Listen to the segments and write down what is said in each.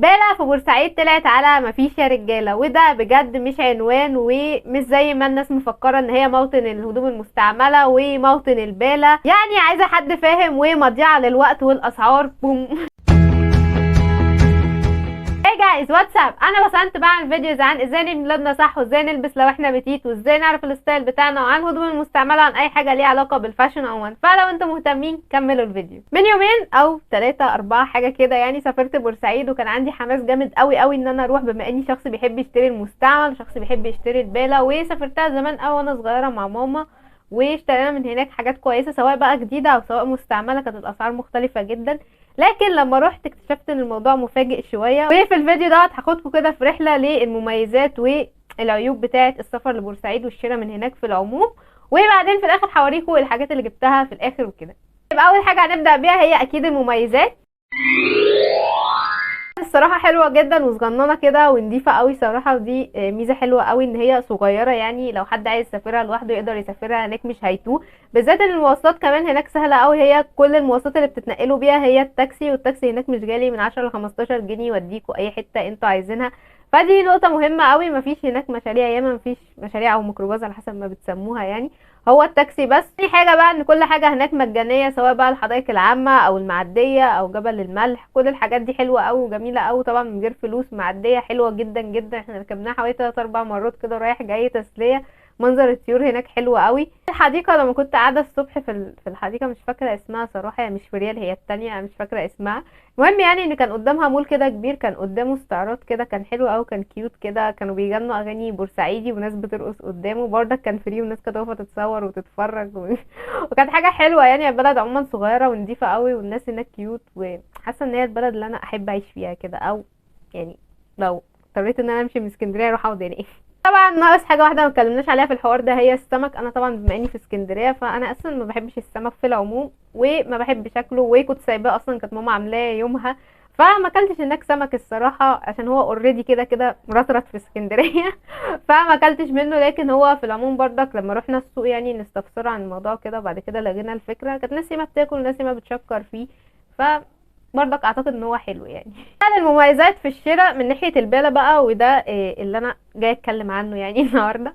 البالة في بورسعيد طلعت على مفيش يا رجالة، وده بجد مش عنوان ومش زي ما الناس مفكرة ان هي موطن الهدوم المستعملة وموطن البالة. يعني عايزة حد فاهم ومضيعة للوقت والاسعار. بوم. ايه جايز واتساب، انا بسنت بعمل فيديوز عن ازاي نبني ولادنا صح، وازاي نلبس لو احنا بتيت، وازاي نعرف الستايل بتاعنا، وعن الهدوم المستعمله، عن اي حاجه ليها علاقه بالفاشن عموما. فلو انتم مهتمين كملوا الفيديو. من يومين او 3 4 حاجه كده يعني سافرت بورسعيد، وكان عندي حماس جامد قوي قوي ان انا اروح، بما اني شخص بيحب يشتري المستعمل، شخص بيحب يشتري الباله. وسافرتها زمان قوي وانا صغيره مع ماما، واشترينا من هناك حاجات كويسه سواء بقى جديده او سواء مستعمله. كانت الاسعار مختلفه جدا، لكن لما رحت اكتشفت ان الموضوع مفاجئ شويه. وفي الفيديو دوت هاخدكم كده في رحله للمميزات والعيوب بتاعه السفر لبورسعيد والشراء من هناك في العموم، وبعدين في الاخر هوريكم الحاجات اللي جبتها في الاخر وكده. يبقى اول حاجه هنبدا بيها هي اكيد المميزات. الصراحه حلوه جدا وصغننه كده ونضيفه قوي صراحه، ودي ميزه حلوه قوي ان هي صغيره. يعني لو حد عايز يسافرها لوحده يقدر يسافرها هناك مش هيتوه، بالذات ان المواصلات كمان هناك سهله قوي. هي كل المواصلات اللي بتتنقلوا بيها هي التاكسي، والتاكسي هناك مش غالي، من 10 ل 15 جنيه يوديكوا اي حته انتوا عايزينها. فدي نقطه مهمه قوي. مفيش هناك مشاريع، ياما مفيش مشاريع او ميكروباص على حسب ما بتسموها يعني، هو التاكسي بس. في حاجه بقى ان كل حاجه هناك مجانيه، سواء بقى الحدائق العامه او المعديه او جبل الملح. كل الحاجات دي حلوه قوي وجميله قوي، طبعا من غير فلوس. معديه حلوه جدا جدا، احنا ركبناها حوالي 3 4 مرات كده رايح جاي تسليه. منظر الطيور هناك حلو قوي. الحديقه لما كنت قاعده الصبح في الحديقه، مش فاكره اسمها صراحه، هي مش في ريال، هي التانية، انا مش فاكره اسمها. المهم يعني ان كان قدامها مول كده كبير، كان قدامه استعراض كده، كان حلو قوي، كان كيوت كده، كانوا بيغنوا اغاني بورسعيدي وناس بترقص قدامه برضك، كان فري وناس كانت واقفه تتصور وتتفرج وكانت حاجه حلوه. يعني البلد عموما صغيره ونضيفه قوي، والناس هناك كيوت، وحاسه ان هي البلد اللي انا احب اعيش فيها كده. او يعني لو اضطريت ان انا امشي من اسكندريه اروح اقعد هنا. طبعا ناقص حاجه واحده ما اتكلمناش عليها في الحوار ده، هي السمك. انا طبعا بما اني في اسكندريه فانا اصلا ما بحبش السمك في العموم، وما بحب شكله، وكنت سايباه اصلا، كانت ماما عاملاه يومها، فما اكلتش هناك سمك الصراحه، عشان هو اوريدي كده كده مرطرط في اسكندريه. فما اكلتش منه. لكن هو في العموم برضك لما رحنا السوق يعني نستفسر عن الموضوع كده، وبعد كده لقينا الفكره، كانت ناس ما بتاكل وناس ما بتشكر فيه، ف برضك اعتقد ان هو حلو يعني. المميزات في الشراء من ناحيه الباله بقى، وده اللي انا جاي اتكلم عنه يعني النهارده.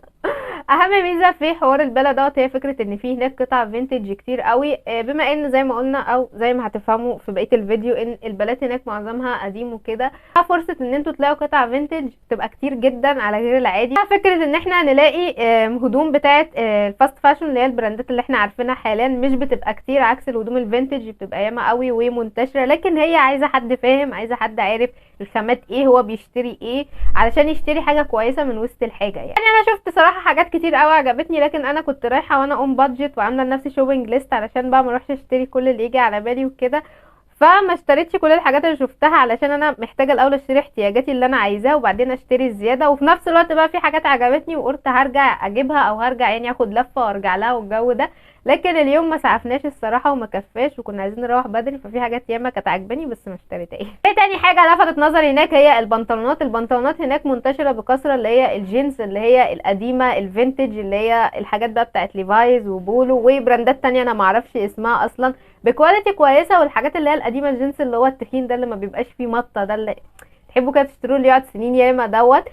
اهم ميزه في حوار الباله دوت هي فكره ان في هناك قطع فينتج كتير قوي. بما ان زي ما قلنا او زي ما هتفهموا في بقيه الفيديو ان البالات هناك معظمها قديم وكده، فرصه ان انتوا تلاقوا قطع فينتج تبقى كتير جدا على غير العادي. فكره ان احنا نلاقي هدوم بتاعه الفاست فاشن اللي هي البراندات اللي احنا عارفينها حاليا مش بتبقى كتير، عكس الهدوم الفينتج بتبقى ياما قوي ومنتشره. لكن هي عايزه حد فاهم، عايزه حد عارف الخامات ايه، هو بيشتري ايه علشان يشتري حاجه كويسه من وسط الحاجه. يعني انا شفت صراحه حاجات كتير قوي عجبتني، لكن انا كنت رايحه وانا اون بادجت وعامله لنفسي شوبينج ليست علشان بقى ما اروحش اشتري كل اللي يجي على بالي وكده. فما اشتريتش كل الحاجات اللي شفتها، علشان انا محتاجه الاول اشتري احتياجاتي اللي انا عايزاها، وبعدين اشتري الزياده. وفي نفس الوقت بقى في حاجات عجبتني وقلت هرجع اجيبها، او هرجع يعني اخد لفه وارجع لها والجو ده. لكن اليوم ما سعفناش الصراحه وما كفاش، وكنا عايزين نروح بدري، ففي حاجات ياما كانت عجباني بس ما اشتريتهاش. ايه تاني حاجه لفتت نظري هناك هي البنطلونات. البنطلونات هناك منتشره بكثره، اللي هي الجينز اللي هي القديمه الفينتج، اللي هي الحاجات بقى بتاعت ليفايز وبولو وبراندات تانية انا معرفش اسمها اصلا، بكواليتي كويسه. والحاجات اللي هي القديمه الجينز اللي هو التخين ده اللي ما بيبقاش فيه مطه، ده اللي تحبوا كده تشتروه اللي يقعد سنين ياما دوت.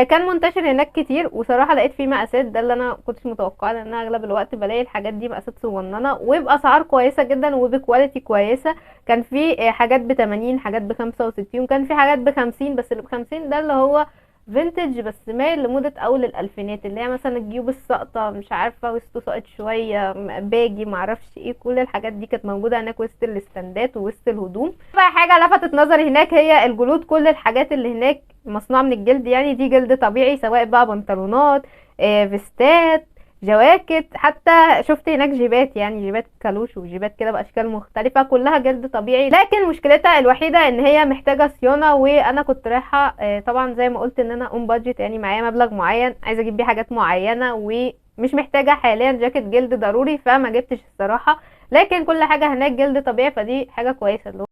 كان منتشر هناك كتير، وصراحه لقيت فيه مقاسات، ده اللي انا كنتش متوقعه، لان انا اغلب الوقت بلاقي الحاجات دي مقاسات صغننه وباسعار كويسه جدا وبكواليتي كويسه. كان في حاجات ب80، حاجات ب65، وكان في حاجات ب50، بس اللي ب50 ده اللي هو فينتج بس مايل لموضة اول الالفينات، اللي هي مثلا الجيوب الساقطه، مش عارفه وسطه ساقط شويه، باجي معرفش ايه، كل الحاجات دي كانت موجوده هناك وسط الاستندات ووسط الهدوم. بقى حاجه لفتت نظري هناك هي الجلود. كل الحاجات اللي هناك مصنوعه من الجلد، يعني دي جلد طبيعي، سواء بقى بنطلونات، فيستات، جواكت، حتى شفت هناك جيبات، يعني جيبات كالوش وجيبات كده باشكال مختلفه، كلها جلد طبيعي. لكن مشكلتها الوحيده ان هي محتاجه صيانه، وانا كنت رايحه طبعا زي ما قلت ان انا اون بادجت، يعني معايا مبلغ معين عايزه اجيب بيه حاجات معينه، ومش محتاجه حاليا جاكيت جلد ضروري، فما جبتش الصراحه. لكن كل حاجه هناك جلد طبيعي، فدي حاجه كويسه. اللي هو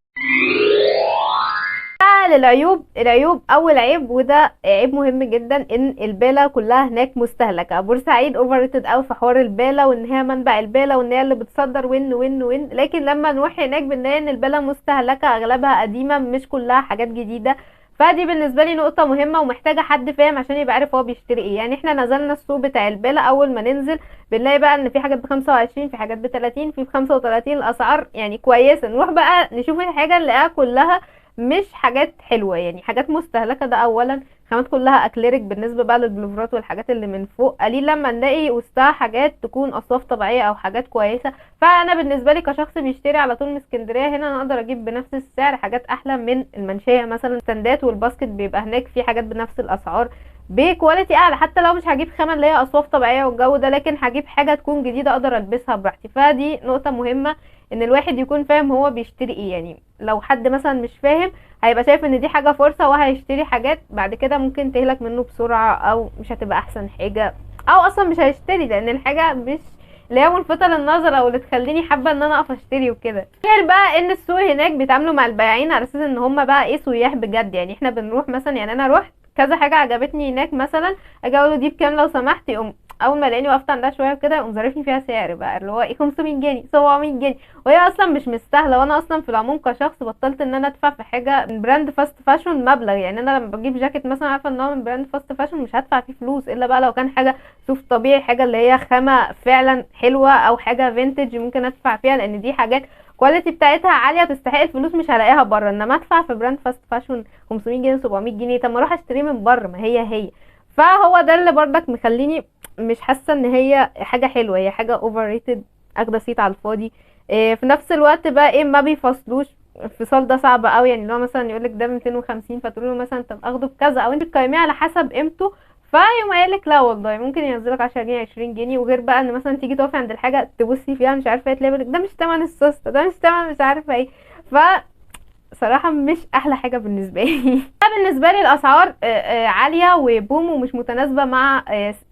العيوب اول عيب، وده عيب مهم جدا، ان البالة كلها هناك مستهلكة. بورسعيد اوفر ريتد اوي في حوار البالة، وان هي منبع البالة، وان هي اللي بتصدر وين. لكن لما نروح هناك بنلاقي ان البالة مستهلكة، اغلبها قديمة مش كلها حاجات جديدة. فدي بالنسبة لي نقطة مهمة ومحتاجة حد فاهم عشان يبقى عارف هو بيشتري ايه. يعني احنا نزلنا السوق بتاع البالة، اول ما ننزل بنلاقي بقى ان في حاجات ب25، في حاجات ب30، في ب35، الاسعار يعني كويسة. نروح بقى نشوف الحاجة نلاقيها كلها مش حاجات حلوة، يعني حاجات مستهلكة. ده اولا خامات كلها اكليريك، بالنسبة بقى للبلوفرات والحاجات اللي من فوق قليل لما نلاقي وسطها حاجات تكون اصواف طبيعية او حاجات كويسة. فانا بالنسبة لي كشخص بيشتري على طول من اسكندرية، هنا انا اقدر اجيب بنفس السعر حاجات احلى من المنشية مثلا. الستاندات والباسكت بيبقى هناك في حاجات بنفس الاسعار بكواليتي اعلى، حتى لو مش هجيب خامة اللي هي اصواف طبيعية والجو ده، لكن هجيب حاجة تكون جديدة اقدر البسها براحتي. فدي نقطة مهمة، ان الواحد يكون فاهم هو بيشتري ايه. يعني لو حد مثلا مش فاهم هيبقى شايف ان دي حاجة فرصة وهيشتري حاجات بعد كده ممكن تهلك منه بسرعة، او مش هتبقى احسن حاجة، او اصلا مش هيشتري لان الحاجة مش اللي هي ملفتة للنظر او اللي تخليني حابة ان انا اقف اشتري وكده. غير بقى ان السوق هناك بيتعاملوا مع البياعين على اساس ان هم بقى ايه، سياح بجد. يعني احنا بنروح مثلا، يعني انا روحت كذا حاجة عجبتني هناك، مثلا اجي اقول له دي بكام لو سمحت، يقوم اول ما يلاقيني وقفت عندها شويه كده يقوم ظارفني فيها سعر بقى اللي هو ايه، 500 جنيه، 700 جنيه، وهي اصلا مش مستاهله. وانا اصلا في العموم كشخص بطلت ان انا ادفع في حاجه من براند فاست فاشون مبلغ. يعني انا لما بجيب جاكيت مثلا عارفه ان هو من براند فاست فاشون مش هدفع فيه فلوس، الا بقى لو كان حاجه صوف طبيعي، حاجه اللي هي خامه فعلا حلوه، او حاجه فينتج ممكن ادفع فيها، لان دي حاجات كواليتي بتاعتها عاليه تستحق الفلوس، مش هلاقيها بره. انما ادفع في براند فاست فاشون 500 جنيه، 700 جنيه، طب ما اروح اشتريه من بره، ما هي. فهو ده اللي برضك مخليني مش حاسه ان هي حاجه حلوه، هي حاجه اوفر ريتد، اخده صيت على الفاضي. إيه في نفس الوقت بقى ايه، ما بيفصلوش. الفصال ده صعب قوي، يعني لو مثلا يقولك ده ب 250 فتقول له مثلا طب اخده بكذا، او انت تقيميه على حسب قيمته، فيقوم قايلك لا والله ممكن ينزلك 10 جنيه، 20 جنيه. وغير بقى ان مثلا تيجي تقفي عند الحاجه تبصي فيها مش عارفه ايه، تلاقي ده مش تمن السوسته، ده مش تمن مش عارفه ايه. ف صراحة مش احلى حاجة بالنسبة لي. بالنسبة لي الاسعار عالية وبوم، ومش متناسبة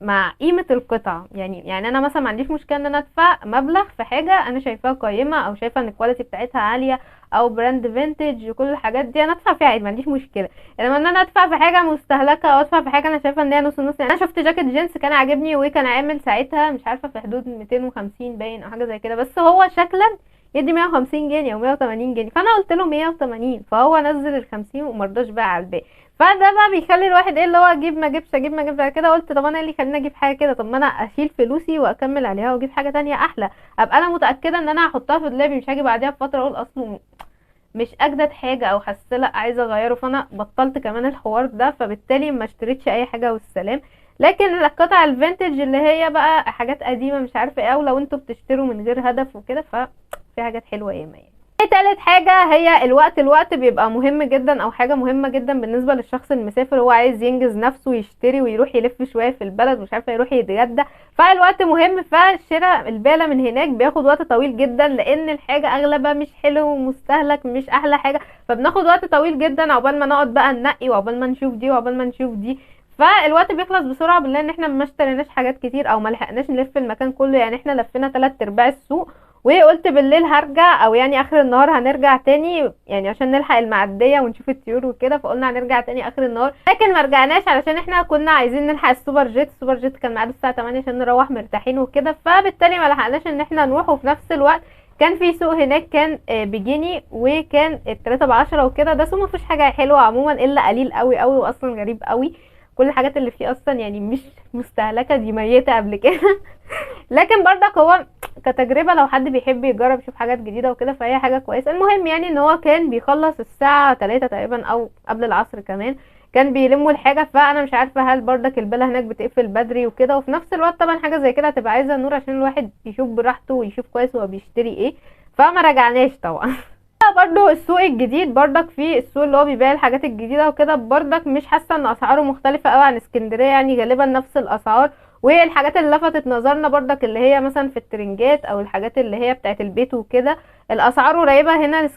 مع قيمة القطعة. يعني انا مثلا ما عنديش مشكلة ان انا ادفع مبلغ في حاجة انا شايفاها قيمة، او شايفة ان الكواليتي بتاعتها عالية، او براند فينتج، وكل الحاجات دي انا ادفع فيها عادي، ما عنديش مشكلة. انما ان انا ادفع في حاجة مستهلكة، او ادفع في حاجة انا شايفة ان هي نص نص. يعني انا شفت جاكيت جينز كان عاجبني وكان عامل ساعتها مش عارفة في حدود 250 باين او حاجة زي كده، بس هو شكلا يدي 150 جنيه او 180 جنيه، فانا قلت له 180، فهو نزل ال50 ومرضاش بقى على الباقي. فده بقى بيخلي الواحد ايه اللي هو اجيب ما اجيبش، اجيب ما اجيبش. بعد كده قلت طب انا ايه اللي يخليني اجيب حاجه كده؟ طب ما انا اشيل فلوسي واكمل عليها واجيب حاجه تانية احلى، ابقى انا متاكده ان انا هحطها في دولابي، مش هاجي بعديها بفتره اقول اصله مش اجدد حاجه، او حاسه لا عايزه اغيره. فانا بطلت كمان الحوار ده، فبالتالي ما اشتريتش اي حاجه والسلام. لكن القطع الفينتج اللي هي بقى حاجات قديمه مش عارفه ايه، او لو انتوا بتشتروا من غير هدف وكده، في حاجات حلوه ياما يعني. تالت حاجة هي الوقت بيبقى مهم جدا، او حاجة مهمة جدا بالنسبة للشخص المسافر. هو عايز ينجز نفسه، يشتري ويروح يلف شوية في البلد، مش عارفة يروح يتغدى، فالوقت مهم. فشراء البالة من هناك بياخد وقت طويل جدا، لان الحاجة اغلبها مش حلو ومستهلك، مش احلى حاجة، فبناخد وقت طويل جدا عقبال ما نقعد بقى ننقي، وعقبال ما نشوف دي، وعقبال ما نشوف دي. فالوقت بيخلص بسرعه، بالله ان احنا ما اشتريناش حاجات كتير، او ما لحقناش نلف المكان كله. يعني احنا لفينا 3/4 السوق، وقلت بالليل هرجع، او يعني اخر النهار هنرجع تاني، يعني عشان نلحق المعديه ونشوف الطيور وكده، فقلنا هنرجع تاني اخر النهار. لكن ما رجعناش علشان احنا كنا عايزين نلحق السوبر جيت كان ميعاده الساعه 8 عشان نروح مرتاحين وكده، فبالتالي ما لحقناش ان احنا نروح. وفي نفس الوقت كان في سوق هناك كان بجنيه، وكان ال3 ب10 وكده. ده سوق مفيش حاجه حلوه عموما الا قليل قوي قوي، واصلا غريب قوي. كل الحاجات اللي فيه اصلا يعني مش مستهلكه، دي ميته قبل كده. لكن برضك هو كتجربة لو حد بيحب يجرب يشوف حاجات جديدة وكده، فهي حاجة كويسة. المهم يعني ان هو كان بيخلص الساعة 3 تقريبا، او قبل العصر كمان كان بيلموا الحاجة. فانا مش عارفة هل برضك البلا هناك بتقفل بدري وكده، وفي نفس الوقت طبعا حاجة زي كده هتبقى عايزة نور عشان الواحد يشوف براحته ويشوف كويس هو بيشتري ايه. فما رجعناش طبعا. برضو السوق الجديد، برضك في السوق اللي هو بيبيع الحاجات الجديدة وكده، برضك مش حاسة ان اسعاره مختلفة قوي عن اسكندرية، يعني غالبا نفس الاسعار. والحاجات اللي لفتت نظرنا برضك اللي هي مثلا في الترنجات، او الحاجات اللي هي بتاعت البيت وكده، الاسعار قريبة هنا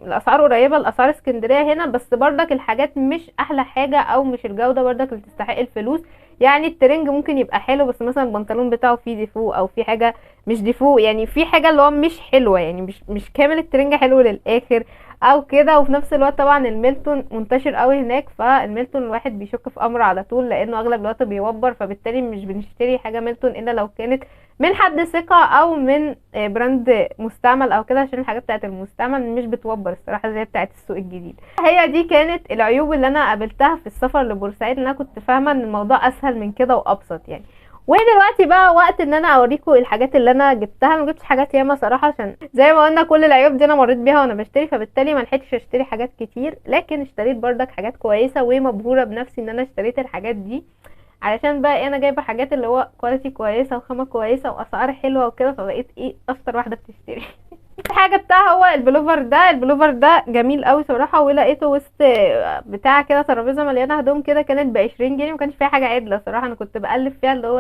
الاسعار قريبة لاسعار اسكندرية هنا، بس برضك الحاجات مش احلى حاجة، او مش الجودة برضك اللي تستحق الفلوس. يعني الترنج ممكن يبقى حلو، بس مثلا البنطلون بتاعه فيه ديفو، او في حاجة مش ديفو، يعني في حاجة اللي هو مش حلوة، يعني مش كامل الترنج حلو للاخر، او كده. وفي نفس الوقت طبعا الميلتون منتشر قوي هناك، فالميلتون الواحد بيشك في امر على طول لانه اغلب الوقت بيوبر، فبالتالي مش بنشتري حاجه ميلتون الا لو كانت من حد ثقه او من براند مستعمل او كده، عشان الحاجات بتاعت المستعمل مش بتوبر الصراحه زي بتاعت السوق الجديد. هي دي كانت العيوب اللي انا قابلتها في السفر لبورسعيد، ان انا كنت فاهمه ان الموضوع اسهل من كده وابسط يعني. ودلوقتي بقى وقت ان انا اوريكم الحاجات اللي انا جبتها. ما جبتش حاجات ياما صراحه، عشان زي ما قلنا كل العيوب دي انا مريت بيها وانا بشتري، فبالتالي ما لحقتش اشتري حاجات كتير، لكن اشتريت بردك حاجات كويسه ومبهوره بنفسي ان انا اشتريت الحاجات دي. علشان بقى انا جايبه حاجات اللي هو كواليتي كويسه وخامه كويسه واسعار حلوه وكده، فبقيت اشطر واحده بتشتري. الحاجه بتاعها هو البلوفر ده. البلوفر ده جميل قوي صراحه، ولقيته وسط بتاع كده ترابيزه مليانه هدوم كده، كانت ب20 جنيه، ما كانش فيها حاجه عدله صراحه. انا كنت بقلب فيها اللي هو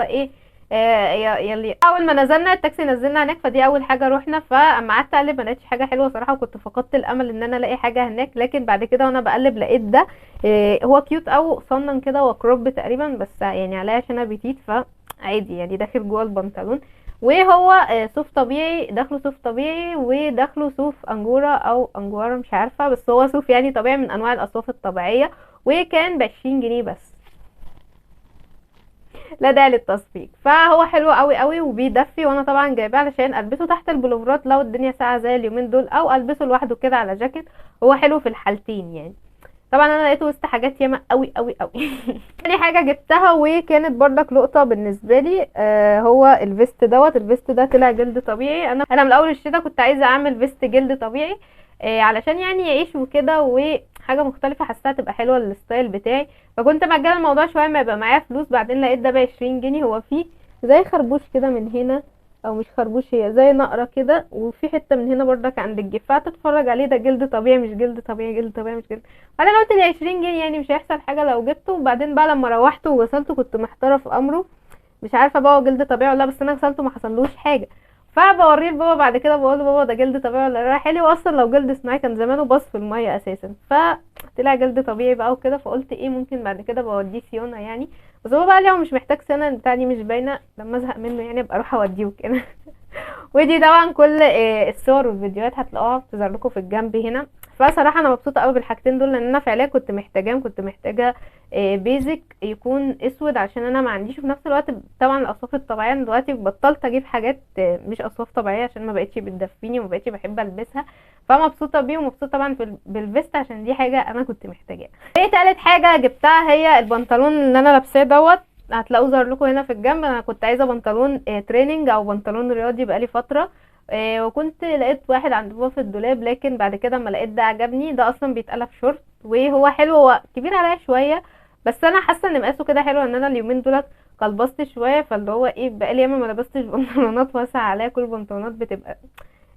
يلي اول ما نزلنا التاكسي نزلنا هناك، فدي اول حاجه روحنا، فاما قعدت اقلب ما لقيتش حاجه حلوه صراحه، وكنت فقدت الامل ان انا الاقي حاجه هناك. لكن بعد كده وانا بقلب لقيت ده. هو كيوت او صنن كده وكروب تقريبا، بس يعني عليا عشان انا بتيت فعادي يعني، داخل جوه البنطلون. وهو صوف طبيعي، داخله صوف طبيعي وداخله صوف انجورا او انجوارا مش عارفه، بس هو صوف يعني طبيعي من انواع الاصواف الطبيعيه، وكان ب20 جنيه بس. لا داعي للتصفيق. فهو حلو قوي قوي وبيدفي، وانا طبعا جايباه علشان البسه تحت البلوفرات لو الدنيا ساقعه زي اليومين دول، او البسه لوحده كده على جاكيت. هو حلو في الحالتين يعني. طبعا انا لقيته وسط حاجات ياما قوي قوي قوي. تاني حاجه جبتها وكانت برضك لقطه بالنسبه لي، هو الفيست دوت. الفيست ده طلع جلد طبيعي. انا من اول الشتا كنت عايزه اعمل فيست جلد طبيعي، علشان يعني يعيش وكده، وحاجه مختلفه حاساها تبقى حلوه للستايل بتاعي. فكنت مأجله الموضوع شويه ما يبقى معايا فلوس، بعدين لقيت ده ب20 جنيه. هو فيه زي خربوش كده من هنا، او مش خربوش، هي زي نقره كده، وفي حته من هنا برضك عند الجفه تتفرج عليه. ده جلد طبيعي مش جلد طبيعي، جلد طبيعي مش جلد. بعدين قلت دي 20 جنيه يعني مش هيحصل حاجه لو جبته. وبعدين بقى لما روحته وغسلته كنت محتاره في امره، مش عارفه بقى هو جلد طبيعي ولا لا، بس انا غسلته ما حصلوش حاجه. فبوريه لبابا بعد كده، بقول له بابا ده جلد طبيعي ولا لا؟ حلو. اصلا لو جلد صناعي كان زمانه باص في الميه اساسا. فطلع جلد طبيعي بقى وكده، فقلت ممكن بعد كده بوديه صيانه يعني. بس هو بقى ليه هو مش محتاج صيانه، البتاع دي مش باينه، لما ازهق منه يعني ابقى اروح اوديه وكده. ودي طبعا كل الصور والفيديوهات هتلاقوها بتظهر لكم في الجنب هنا. فصراحه انا مبسوطه قوي بالحاجتين دول، لان انا فعليا كنت محتاجاهم. كنت محتاجه بيزك يكون اسود، عشان انا ما عنديش. في نفس الوقت طبعا الاصواف الطبيعيه أنا دلوقتي بطلت اجيب حاجات مش اصواف طبيعيه، عشان ما بقتش بتدفيني وما بقتش بحب البسها. فمبسوطه بيه، ومبسوطه طبعا بالفيست عشان دي حاجه انا كنت محتاجاها. ايه تالت حاجه جبتها هي البنطلون اللي انا لابساه دوت. هتلاقوه ظهر لكم هنا في الجنب. انا كنت عايزه بنطلون تريننج او بنطلون رياضي بقالي فتره، وكنت لقيت واحد عند بابا في الدولاب، لكن بعد كده ما لقيت ده عجبني. ده اصلا بيتقلب شورت وهو حلو، هو كبير عليا شويه، بس انا حاسه ان مقاسه كده حلو، ان انا اليومين دولت قلبصت شويه، فاللي هو بقالي ياما ما لبستش بنطلونات واسعه عليا. كل البنطلونات بتبقى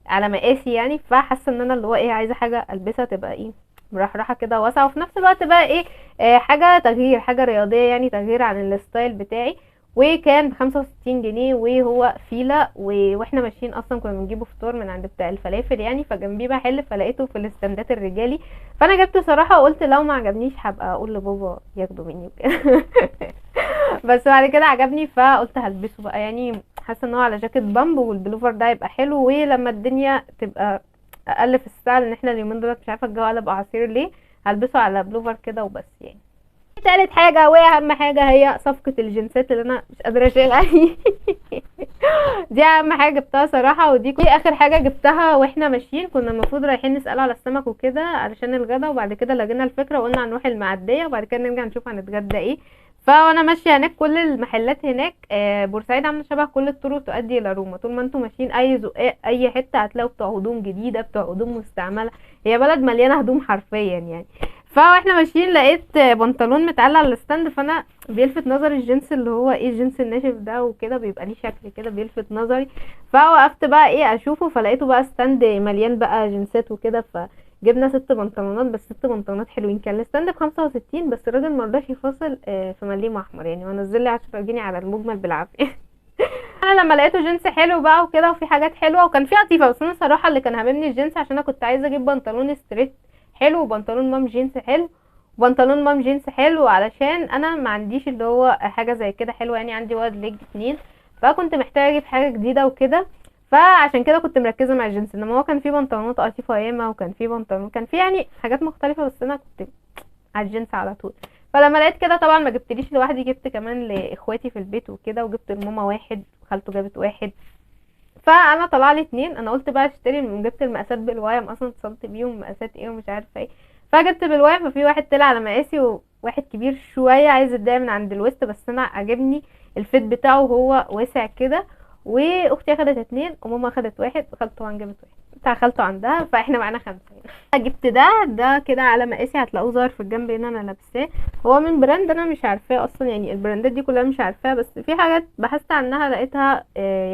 على مقاسي يعني. فحاسه ان انا اللي هو عايزه حاجه البسها تبقى مرحرحه كده واسعه، وفي نفس الوقت بقى حاجه تغيير، حاجه رياضيه يعني، تغيير عن الستايل بتاعي. وكان ب65 جنيه، وهو فيلة واحنا ماشيين اصلا كنا بنجيبه فطار من عند بتاع الفلافل يعني، فجنبيه محل فلقيته في الاستندات الرجالي، فانا جبته صراحه. وقلت لو ما عجبنيش هبقى اقول لبابا ياخده مني وكده. بس بعد كده عجبني فقلت هلبسه بقى يعني. حاسه ان هو على جاكيت بامب والبلوفر ده يبقى حلو، ولما الدنيا تبقى اقل في الساعه، لان احنا اليومين دول مش عارفه الجو قلب اعاصير ليه، هلبسه على بلوفر كده وبس يعني. تالت حاجة واهم حاجة هي صفقة الجنسات اللي انا مش قادرة اشيلها. دي اهم حاجة جبتها صراحة. ودي اخر حاجة جبتها واحنا ماشيين. كنا المفروض رايحين نسأل على السمك وكده علشان الغدا، وبعد كده لقينا الفكرة وقلنا هنروح المعدية، وبعد كده نرجع نشوف هنتغدى ايه. فانا ماشيه هناك كل المحلات هناك، بورسعيد عامله شبه كل الطرق تؤدي الى روما. طول ما انتم ماشيين اي زقاق اي حته هتلاقوا بتوع هدوم جديده، بتوع هدوم مستعمله. هي بلد مليانه هدوم حرفيا يعني. فاحنا ماشيين لقيت بنطلون متعلق على الستاند، فانا بيلفت نظري الجنس اللي هو الجنس الناشف ده وكده، بيبقى ليه شكل كده بيلفت نظري. فوقفت بقى اشوفه، فلقيته بقى ستاند مليان بقى جنسات وكده. جبنا 6 بنطلونات، بس 6 بنطلونات حلوين. كان الستاند ب65، بس الراجل مرضاش يفاصل في مليم احمر يعني، ونزل لي 10 جنيه على المجمل بالعافيه. انا لما لقيته جنس حلو بقى وكده، وفي حاجات حلوه وكان في قطيفه، بس انا صراحه اللي كان هاممني الجنس، عشان انا كنت عايزه اجيب بنطلون ستريت حلو وبنطلون مام جينز حلو. وبنطلون مام جينز حلو علشان انا ما عنديش اللي هو حاجه زي كده حلوه يعني، عندي واد ليج 2، فكنت محتاجه اجيب حاجه جديده وكده. فعشان كده كنت مركزه مع الجنس، انما هو كان في بنطلونات قطيفه ياما، وكان في بنطلون، كان في يعني حاجات مختلفه، بس انا كنت على الجنس على طول. فلما لقيت كده طبعا ما جبتليش لوحدي، جبت كمان لاخواتي في البيت وكده، وجبت لماما واحد وخالته جابت واحد. فانا طلع لي اتنين. انا قلت بقى اشتري جبت المقاسات بالوايم، اصلا اتصلت بيهم مقاسات ايه ومش عارفه ايه. فجبت بالوايم، ففي واحد طلع على مقاسي وواحد كبير شويه عايز يتضايق من عند الوسط، بس انا عجبني الفيت بتاعه، هو واسع كده. واختي اخدت اتنين، وماما اخدت واحد، وخالته طبعا جابت واحد بتاع خالته عندها، فاحنا معانا خمسه. جبت ده كده على مقاسي، هتلاقوه ظاهر في الجنب هنا انا لابساه. هو من براند انا مش عارفاه اصلا، يعني البراندات دي كلها مش عارفاها، بس في حاجات بحثت عنها لقيتها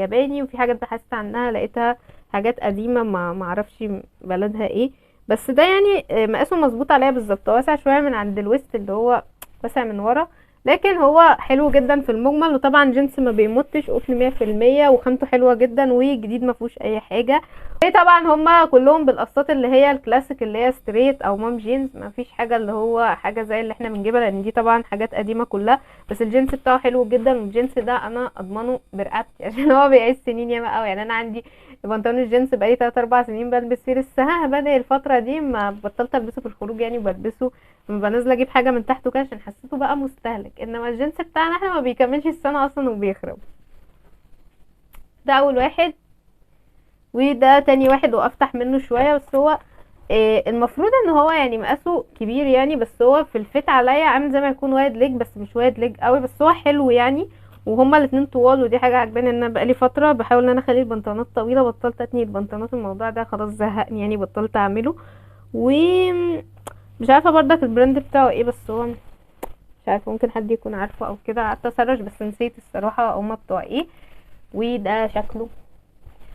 ياباني، وفي حاجات بحثت عنها لقيتها حاجات قديمه ما اعرفش بلدها ايه. بس ده يعني مقاسه مظبوط عليا بالظبط، هو واسع شويه من عند الوسط اللي هو واسع من ورا، لكن هو حلو جدا في المجمل. وطبعا جنس ما بيمطش، قطن 100%، وخامته حلوه جدا وجديد ما فيهوش اي حاجه. ايه طبعا هما كلهم بالقصات اللي هي الكلاسيك اللي هي ستريت او مام جينز، ما فيش حاجه اللي هو حاجه زي اللي احنا بنجيبها، لان دي طبعا حاجات قديمه كلها. بس الجنس بتاعه حلو جدا، والجنس ده انا اضمنه برقبتي عشان هو بيعيش سنين ياما قوي. يعني انا عندي بنطلون الجينز بقالي 3 4 سنين بلبس فيه، لسه بادئ الفتره دي، ما بطلت البسه في الخروج يعني، وبلبسه لما بنزل اجيب حاجه من تحته كده عشان حسيته بقى مستهلك. انما الجنس بتاعنا احنا ما بيكملش السنه اصلا وبيخرب. ده اول واحد. وده تاني واحد وافتح منه شويه، بس هو المفروض ان هو يعني مقاسه كبير يعني، بس هو في الفيت عليا عامل زي ما يكون وايد ليج، بس مش وايد ليج قوي، بس هو حلو يعني. وهما الاتنين طوال، ودي حاجه عجباني، ان انا بقالي فتره بحاول ان انا اخلي البنطلونات طويله، بطلت اتني البنطلونات، الموضوع ده خلاص زهقني يعني، بطلت اعمله. ومش عارفه برضك البراند بتاعه ايه، بس هو مش عارفه، ممكن حد يكون عارفه او كده، قعدت اسرش بس نسيت الصراحه هما بتوع ايه. وده شكله.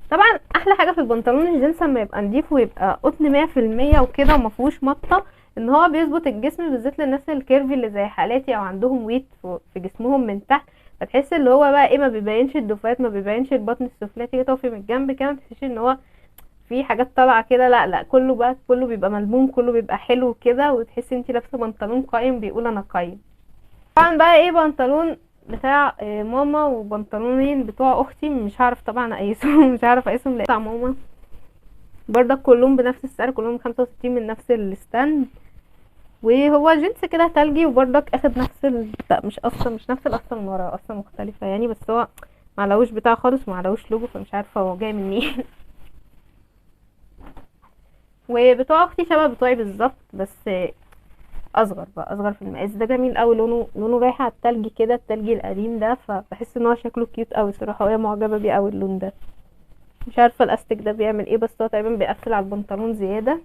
طبعا احلى حاجه في البنطلون الجينز لما يبقى نضيف ويبقى قطن 100% وكده ومفهوش مطه، ان هو بيظبط الجسم، بالذات للناس الكيرفي اللي زي حالاتي، او عندهم ويت في جسمهم من تحت. فتحس اللي هو بقى ايه، ما بيبينش الدفات، ما بيبينش البطن السفلي، تيجي تقفي من الجنب كده متحسيش ان هو في حاجات طالعه كده، لا لا، كله بقى كله بيبقى ملموم، كله بيبقى حلو كده، وتحسي انتي لابسه بنطلون قايم بيقول انا قايم. طبعا بقى ايه، بنطلون بتاع ماما، وبنطلونين بتوع اختي، مش هعرف طبعا اقيسهم مش هعرف اقيسهم، بتاع ماما برضك كلهم بنفس السعر، كلهم 65 من نفس الستاند. وهو جنس كده تلجي، وبرضك اخد نفس لا مش اصلا مش نفس القصه من ورا، اصلا مختلفه يعني، بس هو معلوش بتاع خالص، معلوش لوجو، فمش عارفه هو جاي منين وبتوع اختي شبه بتوعي بالظبط، بس اصغر بقى، اصغر في المقاس. ده جميل قوي، لونه رايح على التلج كده، التلج القديم ده، فبحس ان هو شكله كيوت قوي صراحه، وهي معجبه بيه قوي اللون ده. مش عارفه الاستيك ده بيعمل ايه، بس هو تقريبا بيقفل على البنطلون زياده.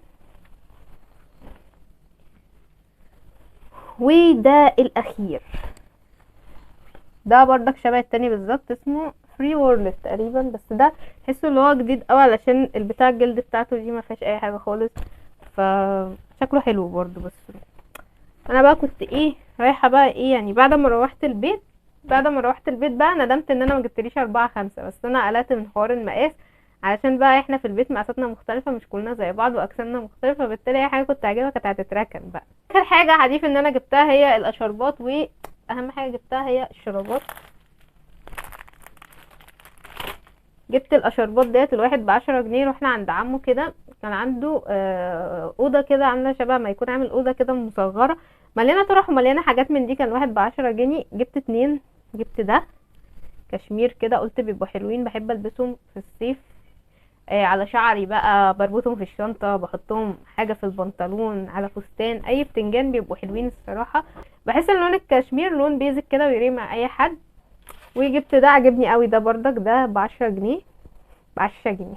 وده الاخير، ده برضك شبه التاني بالظبط، اسمه فري وورلد تقريبا، بس ده تحسه اللي هو جديد قوي، علشان البتاع الجلد بتاعته دي ما فيهاش اي حاجه خالص، فشكله حلو برضو. بس انا بقى كنت ايه، رايحه بقى ايه يعني، بعد ما روحت البيت بقى ندمت ان انا ما جبتليش 4 5، بس انا قلقت من حوار المقاس، علشان بقى احنا في البيت مقاساتنا مختلفه، مش كلنا زي بعض، واجسامنا مختلفه، فبالتالي اي حاجه كنت عاجبها كانت هتتركن بقى. اخر حاجه حديث ان انا جبتها هي الاشربات، واهم حاجه جبتها هي الشرابات. جبت الاشربات ديت الواحد ب10 جنيه، رحنا عند عمو كده، كان عنده اوضه كده عامله شبه ما يكون عامل اوضه كده مصغره، مليانه طرح ومليانه حاجات من دي، كان الواحد ب10 جنيه. جبت اتنين، جبت ده كشمير كده، قلت بيبقوا حلوين، بحب البسهم في الصيف على شعري بقى، بربطهم في الشنطه، بحطهم حاجه في البنطلون، على فستان، اي بتنجان، بيبقوا حلوين الصراحه. بحس ان لون الكشمير لون بيزك كده ويريح مع اي حد. وجبت ده عجبني قوي، ده بردك ده ب10 جنيه، ب10 جنيه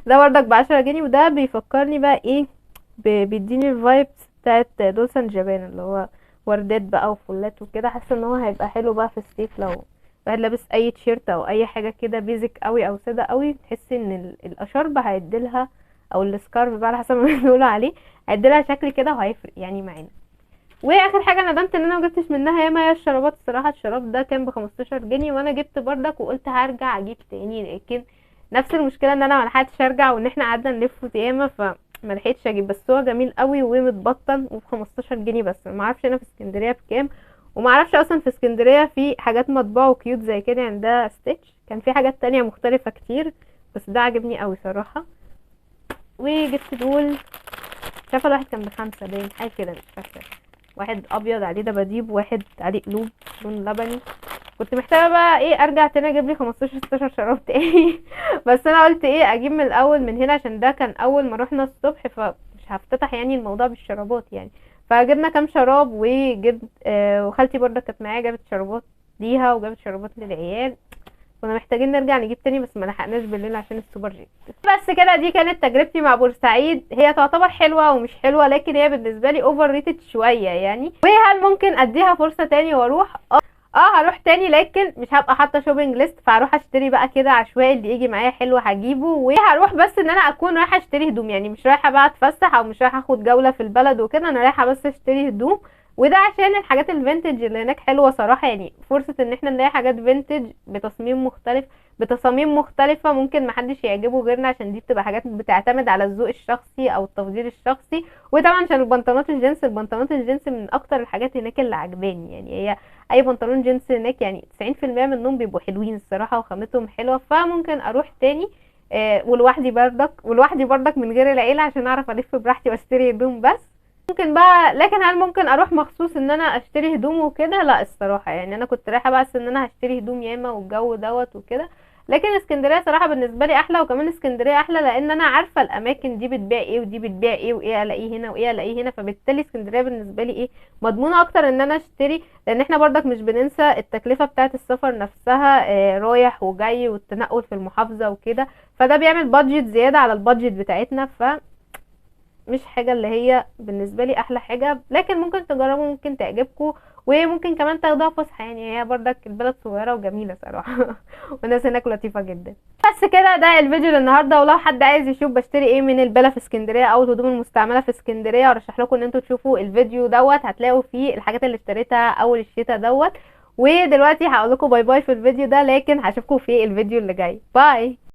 ده بردك ب10 جنيه، وده بيفكرني بقى ايه، بيديني الفايبس بتاعت دولسان جابان، اللي هو وردات بقى وفلات وكده. حاسه ان هو هيبقى حلو بقى في الصيف، لو واحد لابس اي تيشيرت او اي حاجه كده بيزك قوي او ساده قوي، تحسي ان الاشرب هيديلها، او السكارف بقى على حسب ما بيقولوا عليه، هيديلها شكل كده وهيفرق يعني معانا. واخر حاجه ندمت ان انا ما جبتش منها ياما هي الشرابات الصراحه. الشراب ده كان ب15 جنيه، وانا جبت بردك وقلت هرجع اجيب تاني، لكن نفس المشكله ان انا ما لحقتش ارجع، وان احنا قعدنا نلف ياما، فما لحقتش اجيب. بس هو جميل قوي ومتبطن، وب15 جنيه بس. ما اعرفش هنا في اسكندريه بكام، وما اعرفش اصلا في اسكندريه في حاجات مطبوعه وكيوت زي كده يعني. ده ستيتش كان في حاجات تانية مختلفة كتير، بس ده عجبني قوي صراحة. وجبت دول، شايفه الواحد كان ب5 باين حاجه كده مش فاكره، واحد ابيض عليه دباديب، واحد عليه قلوب لون لبني. كنت محتاجه بقى ايه ارجع تاني اجيب لي 15 16 شراب تاني بس انا قلت ايه اجيب من الاول من هنا، عشان ده كان اول ما رحنا الصبح، فمش هفتتح يعني الموضوع بالشرابات يعني. فجبنا كام شراب وجبت وخالتي برضه كانت معايا، جابت شرابات ليها وجابت شرابات للعيال. كنا محتاجين نرجع نجيب تاني بس ما لحقناش بالليل عشان السوبر جيت. بس كده دي كانت تجربتي مع بورسعيد. هي تعتبر حلوه ومش حلوه، لكن هي بالنسبه لي اوفر ريتد شويه يعني. وهل ممكن اديها فرصه تاني واروح؟ هروح تاني، لكن مش هبقى حاطه شوبينج ليست، فهروح اشتري بقى كده عشوائي اللي يجي معايا حلو هجيبه. وهروح بس ان انا اكون رايحه اشتري هدوم، يعني مش رايحه بقى اتفسح او مش رايحه اخد جوله في البلد وكده، انا رايحه بس اشتري هدوم. وده عشان الحاجات الفينتج اللي هناك حلوه صراحه، يعني فرصه ان احنا نلاقي حاجات فينتج بتصميم مختلف، بتصاميم مختلفة ممكن محدش يعجبه غيرنا، عشان دي بتبقى حاجات بتعتمد على الذوق الشخصي او التفضيل الشخصي. وطبعا عشان البنطلونات الجينز من اكتر الحاجات هناك اللي عجباني، يعني هي اي بنطلون جينز هناك يعني 90% منهم بيبقوا حلوين الصراحة وخامتهم حلوة، فممكن اروح تاني. ولوحدي بردك من غير العيلة، عشان اعرف الف براحتي واشتري هدوم بس. ممكن بقى، لكن هل ممكن اروح مخصوص ان انا اشتري هدوم وكده؟ لا الصراحه، يعني انا كنت رايحه بس ان انا هشتري هدوم ياما والجو دوت وكده. لكن اسكندريه صراحه بالنسبه لي احلى، وكمان اسكندريه احلى لان انا عارفه الاماكن دي بتبيع ايه ودي بتبيع ايه، وايه الاقيه هنا وايه الاقيه هنا، فبالتالي اسكندريه بالنسبه لي ايه مضمونه اكتر ان انا اشتري. لان احنا برضك مش بننسى التكلفه بتاعه السفر نفسها، رايح وجاي والتنقل في المحافظه وكده، فده بيعمل بادجت زياده على البادجت بتاعتنا، مش حاجة اللي هي بالنسبة لي احلى حاجة. لكن ممكن تجربوا، ممكن تعجبكم، وممكن كمان تاخدوها فسحة، يعني هي برضك البلد صغيرة وجميلة صراحة والناس هناك لطيفة جدا. بس كده ده الفيديو للنهارده. ولو حد عايز يشوف بشتري ايه من البلا في اسكندرية او الهدوم المستعملة في اسكندرية، ارشح لكم ان انتوا تشوفوا الفيديو دوت، هتلاقوا فيه الحاجات اللي اشتريتها اول الشتاء دوت. ودلوقتي هقول لكم باي باي في الفيديو ده، لكن هشوفكم في الفيديو اللي جاي. باي.